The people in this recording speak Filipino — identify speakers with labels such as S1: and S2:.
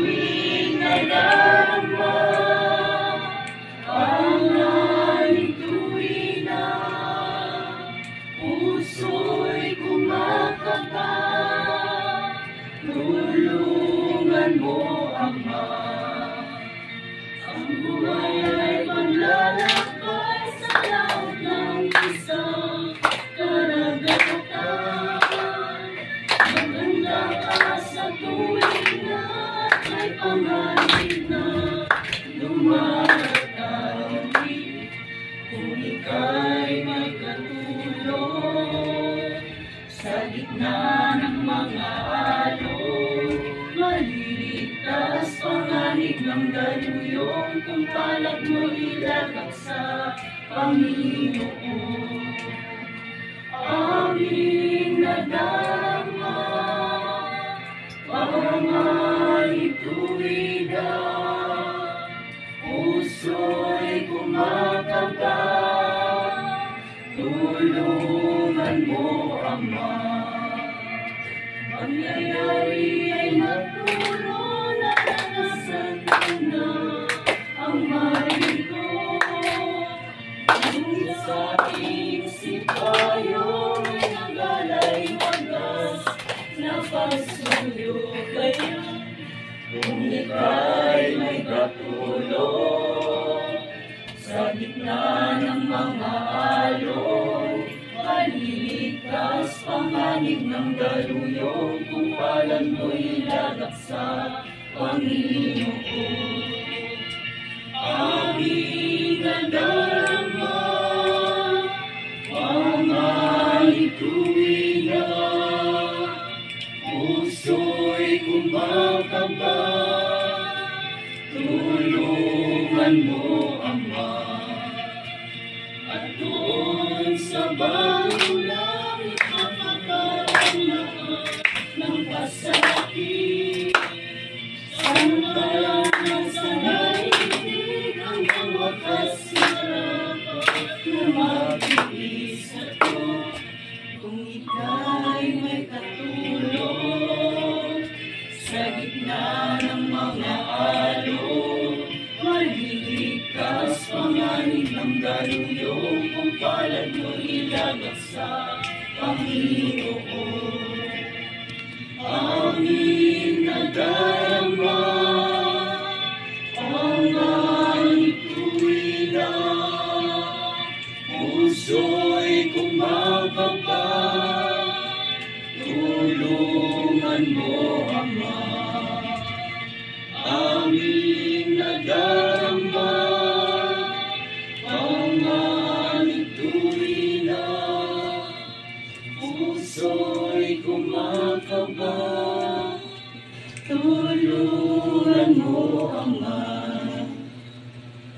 S1: aming nadarama, pangaling tuwina, puso'y kumakaba, tulungan mo, Ama. Ang buhay ay maglalakbay sa laot ng isang karagatan. Maganda ka sa tuwing lahat ay pangalit na lumalatari. Kung ika'y may katulong sa gitna ng mga alon, maliligtas panganib ng daluyong kung palad mo ilagak sa Panginoon. Aming nadarama, pangaling tuwida, puso'y kumakaba, tulungan mo, Ama. Pangyayari ay magturo na nanasan ko na ang marito. Ngunit sa aking sipayo ay nagalay wagas na pagsuyo. Kaya kung ika'y may katulong sa gitna ng mga alon, maliligtas panganib ng daluyong kung palad mo'y lagak sa Panginoon. Aming nadarama, pangaling tuwina, puso'y kumakaba, tulungan mo, Ama. At doon sa bagong langit mapaparamaan ng pasakit, samantala sa daigdig hanggang wakas marapat na mabilis ako. Kung ika'y may katulong sa gitna ng mga alon, maliligtas panganib ng daluyong kung palad mo ilagak sa Panginoon. Aming nadarama, pangaling tuwina, puso'y kumakaba, tulungan mo, Ama. Aming nadarama,